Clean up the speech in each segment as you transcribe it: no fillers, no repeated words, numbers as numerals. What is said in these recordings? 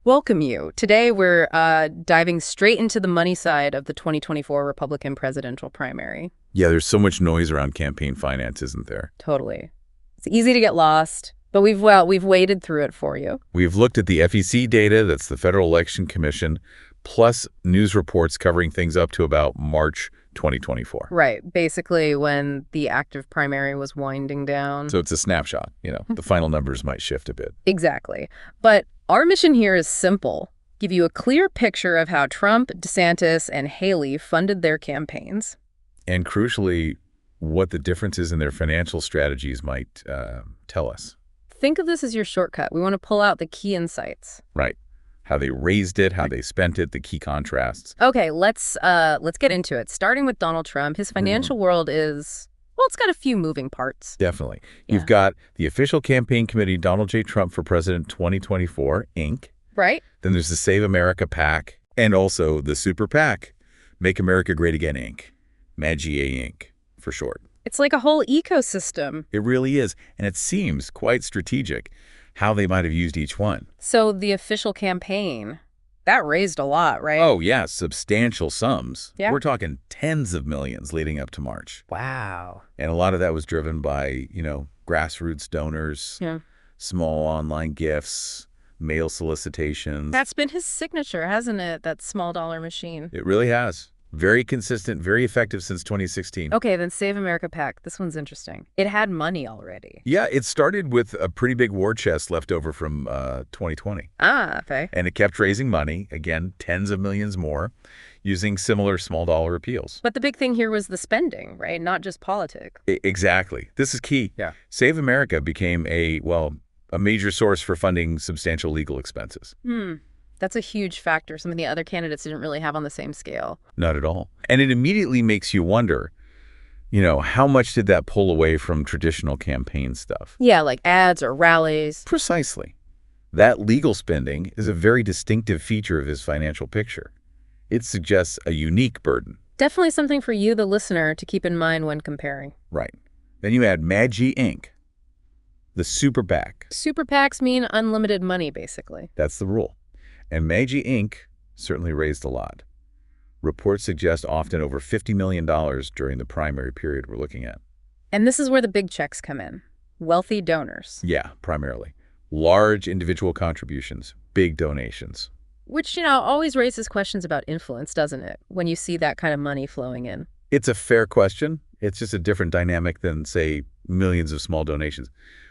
welcome you. Today, we're diving straight into the money side of the 2024 Republican presidential primary. Yeah, there's so much noise around campaign finance, isn't there? Totally. It's easy to get lost, but we've waded through it for you. We've looked at the FEC data, that's the Federal Election Commission, plus news reports covering things up to about March 2024. Right. Basically, when the active primary was winding down. So it's a snapshot, the final numbers might shift a bit. Exactly. But our mission here is simple. Give you a clear picture of how Trump, DeSantis, and Haley funded their campaigns. And crucially, what the differences in their financial strategies might tell us. Think of this as your shortcut. We want to pull out the key insights. Right. How they raised it, how they spent it, the key contrasts. Okay, let's get into it. Starting with Donald Trump, his financial world is, well, it's got a few moving parts. Definitely. Yeah. You've got the official campaign committee, Donald J. Trump for President 2024, Inc. Right. Then there's the Save America PAC, and also the Super PAC, Make America Great Again, Inc. MAGA, Inc. for short. It's like a whole ecosystem. It really is, and it seems quite strategic how they might have used each one. So the official campaign, that raised a lot, right? Oh, yeah, substantial sums. Yeah. We're talking tens of millions leading up to March. Wow. And a lot of that was driven by, grassroots donors, Yeah. small online gifts, mail solicitations. That's been his signature, hasn't it? That small dollar machine. It really has. Very consistent, very effective since 2016. Okay, then Save America PAC. This one's interesting. It had money already. Yeah, it started with a pretty big war chest left over from 2020. Ah, okay. And it kept raising money, again, tens of millions more, using similar small dollar appeals. But the big thing here was the spending, right? Not just politics. Exactly. This is key. Yeah. Save America became a major source for funding substantial legal expenses. That's a huge factor. Some of the other candidates didn't really have on the same scale. Not at all. And it immediately makes you wonder, how much did that pull away from traditional campaign stuff? Yeah, like ads or rallies. Precisely. That legal spending is a very distinctive feature of his financial picture. It suggests a unique burden. Definitely something for you, the listener, to keep in mind when comparing. Right. Then you add MAGA, Inc., the Super PAC. Super PACs mean unlimited money, basically. That's the rule. And MAGA, Inc. certainly raised a lot. Reports suggest often over $50 million during the primary period we're looking at. And this is where the big checks come in. Wealthy donors. Yeah, primarily. Large individual contributions, big donations. Which, always raises questions about influence, doesn't it? When you see that kind of money flowing in. It's a fair question. It's just a different dynamic than, say, millions of small donations.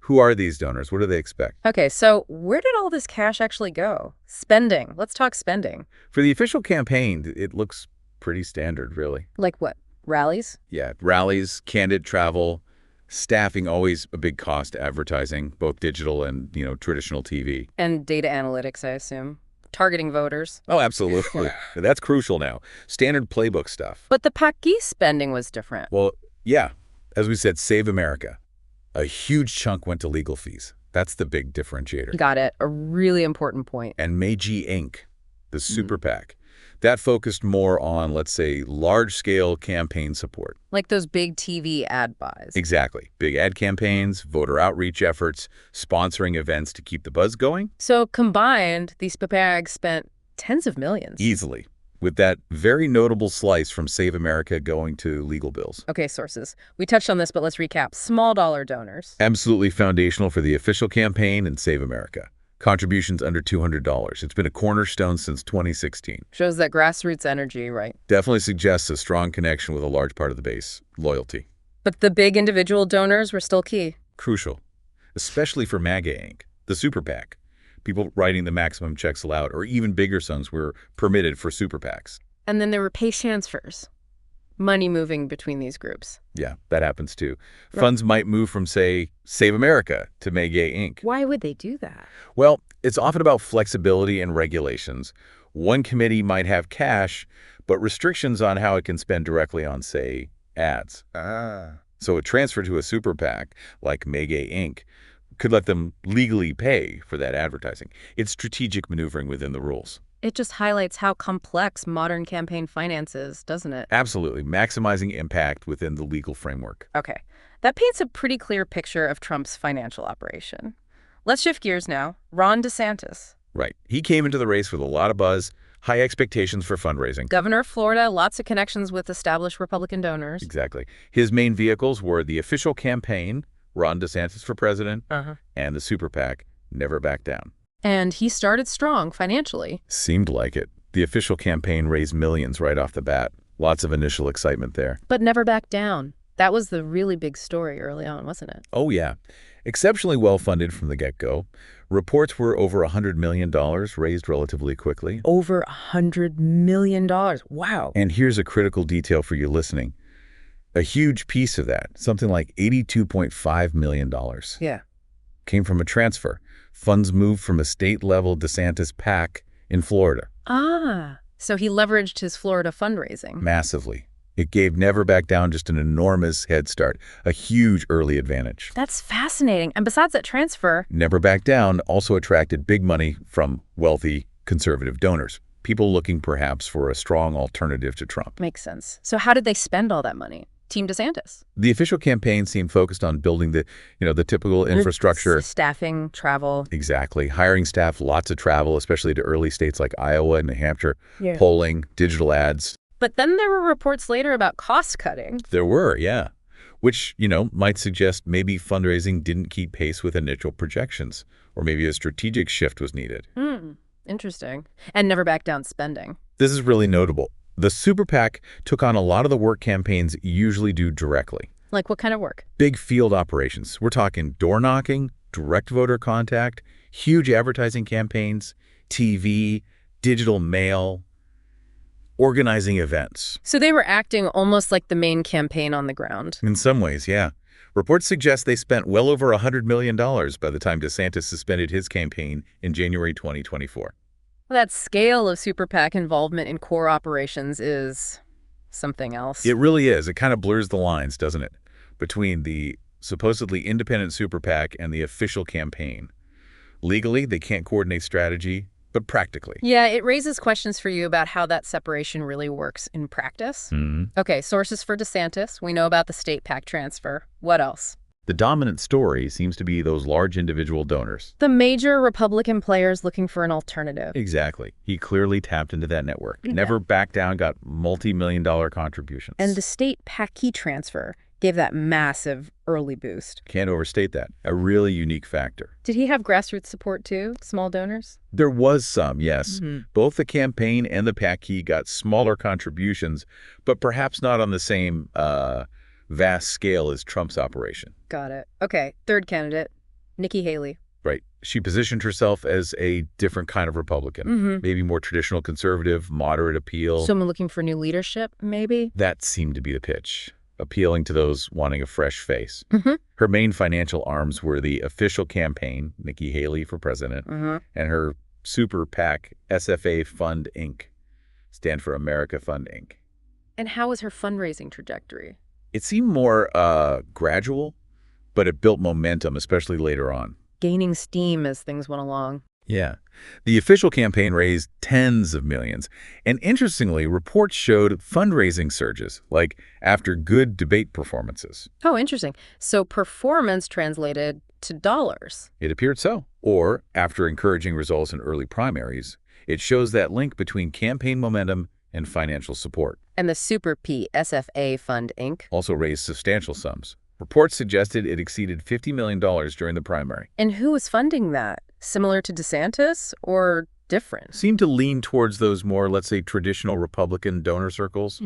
Who are these donors? What do they expect? Okay, so where did all this cash actually go? Spending. Let's talk spending. For the official campaign, it looks pretty standard, really. Like what? Rallies? Yeah, rallies, candid travel, staffing, always a big cost, advertising, both digital and, traditional TV. And data analytics, I assume. Targeting voters. Oh, absolutely. That's crucial now. Standard playbook stuff. But the PAC spending was different. Well, yeah. As we said, Save America. A huge chunk went to legal fees. That's the big differentiator. Got it. A really important point. And MAGA, Inc., the Super PAC, that focused more on, let's say, large-scale campaign support. Like those big TV ad buys. Exactly. Big ad campaigns, voter outreach efforts, sponsoring events to keep the buzz going. So combined, these PACs spent tens of millions. Easily. With that very notable slice from Save America going to legal bills. Okay, sources. We touched on this, but let's recap. Small dollar donors. Absolutely foundational for the official campaign and Save America. Contributions under $200. It's been a cornerstone since 2016. Shows that grassroots energy, right? Definitely suggests a strong connection with a large part of the base. Loyalty. But the big individual donors were still key. Crucial. Especially for MAGA, Inc., the Super PAC. People writing the maximum checks aloud, or even bigger sums were permitted for Super PACs. And then there were pay transfers. Money moving between these groups. Yeah, that happens too. Right. Funds might move from, say, Save America to MAGA, Inc. Why would they do that? Well, it's often about flexibility and regulations. One committee might have cash, but restrictions on how it can spend directly on, say, ads. So a transfer to a Super PAC, like MAGA, Inc., could let them legally pay for that advertising. It's strategic maneuvering within the rules. It just highlights how complex modern campaign finance is, doesn't it? Absolutely. Maximizing impact within the legal framework. Okay. That paints a pretty clear picture of Trump's financial operation. Let's shift gears now. Ron DeSantis. Right. He came into the race with a lot of buzz, high expectations for fundraising. Governor of Florida, lots of connections with established Republican donors. Exactly. His main vehicles were the official campaign, Ron DeSantis for president, and the super PAC, Never Back Down. And he started strong financially. Seemed like it. The official campaign raised millions right off the bat. Lots of initial excitement there. But Never Back Down. That was the really big story early on, wasn't it? Oh, yeah. Exceptionally well-funded from the get-go. Reports were over $100 million raised relatively quickly. Over $100 million. Wow. And here's a critical detail for you listening. A huge piece of that, something like $82.5 million, came from a transfer. Funds moved from a state-level DeSantis PAC in Florida. So he leveraged his Florida fundraising. Massively. It gave Never Back Down just an enormous head start, a huge early advantage. That's fascinating. And besides that transfer, Never Back Down also attracted big money from wealthy conservative donors, people looking perhaps for a strong alternative to Trump. Makes sense. So how did they spend all that money? Team DeSantis. The official campaign seemed focused on building the typical infrastructure. Staffing, travel. Exactly. Hiring staff, lots of travel, especially to early states like Iowa and New Hampshire, polling, digital ads. But then there were reports later about cost cutting. There were, yeah. Which, might suggest maybe fundraising didn't keep pace with initial projections, or maybe a strategic shift was needed. Interesting. And Never Back Down spending. This is really notable. The Super PAC took on a lot of the work campaigns usually do directly. Like what kind of work? Big field operations. We're talking door knocking, direct voter contact, huge advertising campaigns, TV, digital mail, organizing events. So they were acting almost like the main campaign on the ground. In some ways, yeah. Reports suggest they spent well over $100 million by the time DeSantis suspended his campaign in January 2024. That scale of Super PAC involvement in core operations is something else. It really is. It kind of blurs the lines, doesn't it, between the supposedly independent Super PAC and the official campaign. Legally, they can't coordinate strategy, but practically. Yeah, it raises questions for you about how that separation really works in practice. Okay, sources for DeSantis. We know about the state PAC transfer. What else? The dominant story seems to be those large individual donors. The major Republican players looking for an alternative. Exactly. He clearly tapped into that network. Never Back Down got multi-million-dollar contributions. And the state PAC transfer gave that massive early boost. Can't overstate that. A really unique factor. Did he have grassroots support too? Small donors? There was some, yes. Both the campaign and the PAC got smaller contributions, but perhaps not on the same vast scale as Trump's operation. Got it. Okay, third candidate, Nikki Haley. Right. She positioned herself as a different kind of Republican, maybe more traditional conservative, moderate appeal. Someone looking for new leadership, maybe? That seemed to be the pitch, appealing to those wanting a fresh face. Her main financial arms were the official campaign, Nikki Haley for president, and her super PAC, SFA Fund, Inc., stand for America Fund, Inc. And how was her fundraising trajectory? It seemed more gradual, but it built momentum, especially later on. Gaining steam as things went along. Yeah. The official campaign raised tens of millions. And interestingly, reports showed fundraising surges, like after good debate performances. Oh, interesting. So performance translated to dollars. It appeared so. Or after encouraging results in early primaries, it shows that link between campaign momentum and financial support. And the Super P SFA Fund, Inc. also raised substantial sums. Reports suggested it exceeded $50 million during the primary. And who was funding that? Similar to DeSantis or different? Seemed to lean towards those more, let's say, traditional Republican donor circles.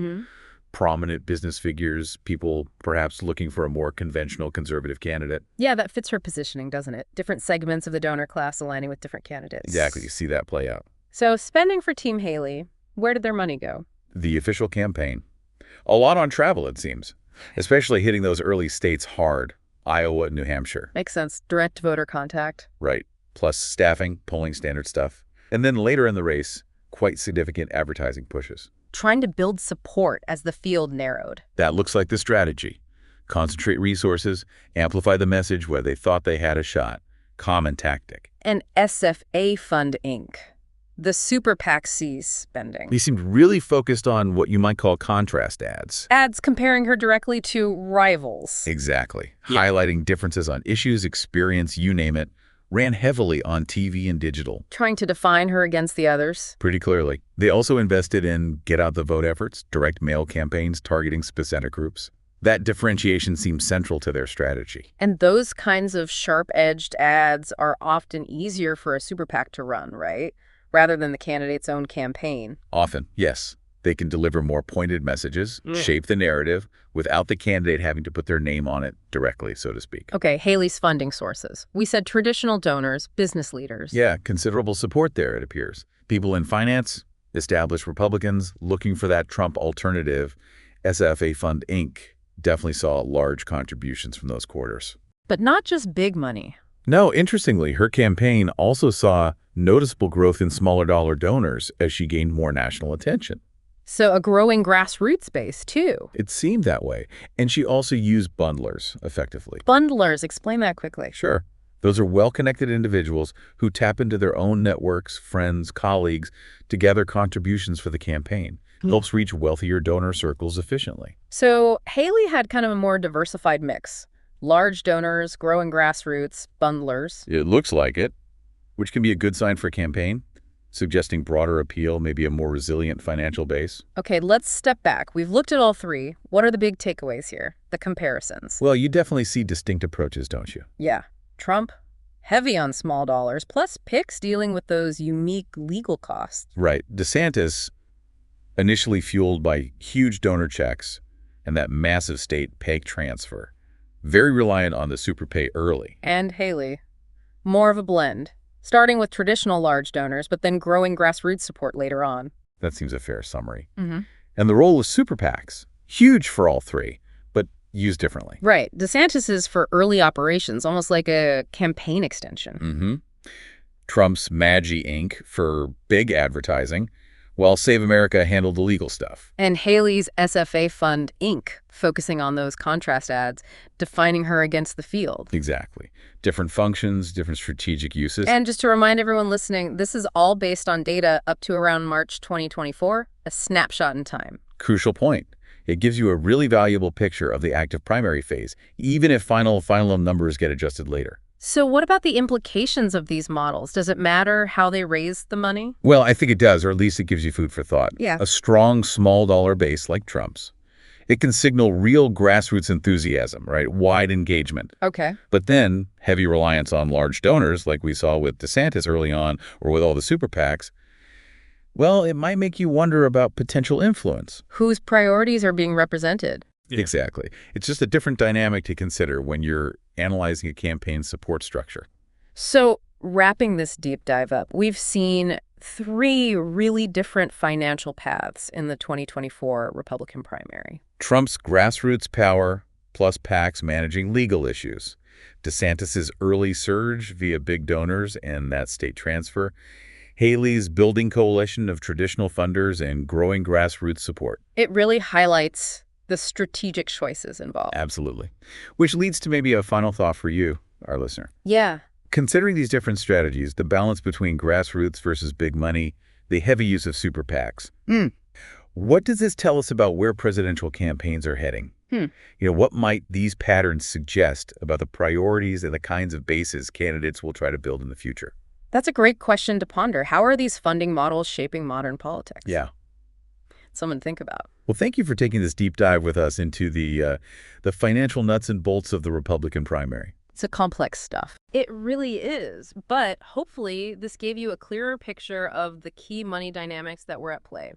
Prominent business figures, people perhaps looking for a more conventional conservative candidate. Yeah, that fits her positioning, doesn't it? Different segments of the donor class aligning with different candidates. Exactly. You see that play out. So spending for Team Haley, where did their money go? The official campaign. A lot on travel, it seems, especially hitting those early states hard, Iowa and New Hampshire. Makes sense. Direct voter contact. Right. Plus staffing, polling standard stuff. And then later in the race, quite significant advertising pushes. Trying to build support as the field narrowed. That looks like the strategy. Concentrate resources, amplify the message where they thought they had a shot. Common tactic. And SFA Fund, Inc. The Super PAC sees spending. They seemed really focused on what you might call contrast ads. Ads comparing her directly to rivals. Exactly. Highlighting differences on issues, experience, you name it, ran heavily on TV and digital. Trying to define her against the others. Pretty clearly. They also invested in get-out-the-vote efforts, direct mail campaigns targeting specific groups. That differentiation seems central to their strategy. And those kinds of sharp-edged ads are often easier for a super PAC to run, right? Rather than the candidate's own campaign. Often, yes. They can deliver more pointed messages, shape the narrative, without the candidate having to put their name on it directly, so to speak. Okay, Haley's funding sources. We said traditional donors, business leaders. Yeah, considerable support there, it appears. People in finance, established Republicans looking for that Trump alternative. SFA Fund, Inc. definitely saw large contributions from those quarters. But not just big money. No, interestingly, her campaign also saw noticeable growth in smaller dollar donors as she gained more national attention. So a growing grassroots base, too. It seemed that way. And she also used bundlers effectively. Bundlers, explain that quickly. Sure. Those are well-connected individuals who tap into their own networks, friends, colleagues to gather contributions for the campaign. Helps reach wealthier donor circles efficiently. So Haley had kind of a more diversified mix. Large donors, growing grassroots, bundlers. It looks like it, which can be a good sign for a campaign, suggesting broader appeal, maybe a more resilient financial base. Okay, let's step back. We've looked at all three. What are the big takeaways here? The comparisons. Well, you definitely see distinct approaches, don't you? Yeah. Trump, heavy on small dollars, plus picks dealing with those unique legal costs. Right. DeSantis, initially fueled by huge donor checks and that massive state PAC transfer, very reliant on the super pay early. And Haley, more of a blend. Starting with traditional large donors, but then growing grassroots support later on. That seems a fair summary. And the role of super PACs, huge for all three, but used differently. Right. DeSantis is for early operations, almost like a campaign extension. Trump's Magi Inc. for big advertising, while Save America handled the legal stuff. And Haley's SFA Fund, Inc., focusing on those contrast ads, defining her against the field. Exactly. Different functions, different strategic uses. And just to remind everyone listening, this is all based on data up to around March 2024, a snapshot in time. Crucial point. It gives you a really valuable picture of the active primary phase, even if final numbers get adjusted later. So what about the implications of these models? Does it matter how they raise the money? Well, I think it does, or at least it gives you food for thought. Yeah. A strong small dollar base like Trump's. It can signal real grassroots enthusiasm, right? Wide engagement. Okay. But then heavy reliance on large donors, like we saw with DeSantis early on, or with all the super PACs, well, it might make you wonder about potential influence. Whose priorities are being represented? Exactly. It's just a different dynamic to consider when you're analyzing a campaign's support structure. So wrapping this deep dive up, we've seen three really different financial paths in the 2024 Republican primary. Trump's grassroots power plus PACs managing legal issues. DeSantis's early surge via big donors and that state transfer. Haley's building coalition of traditional funders and growing grassroots support. It really highlights the strategic choices involved. Absolutely. Which leads to maybe a final thought for you, our listener. Yeah. Considering these different strategies, the balance between grassroots versus big money, the heavy use of super PACs, what does this tell us about where presidential campaigns are heading? What might these patterns suggest about the priorities and the kinds of bases candidates will try to build in the future? That's a great question to ponder. How are these funding models shaping modern politics? Yeah. Something to think about. Well, thank you for taking this deep dive with us into the financial nuts and bolts of the Republican primary. It's a complex stuff. It really is. But hopefully this gave you a clearer picture of the key money dynamics that were at play.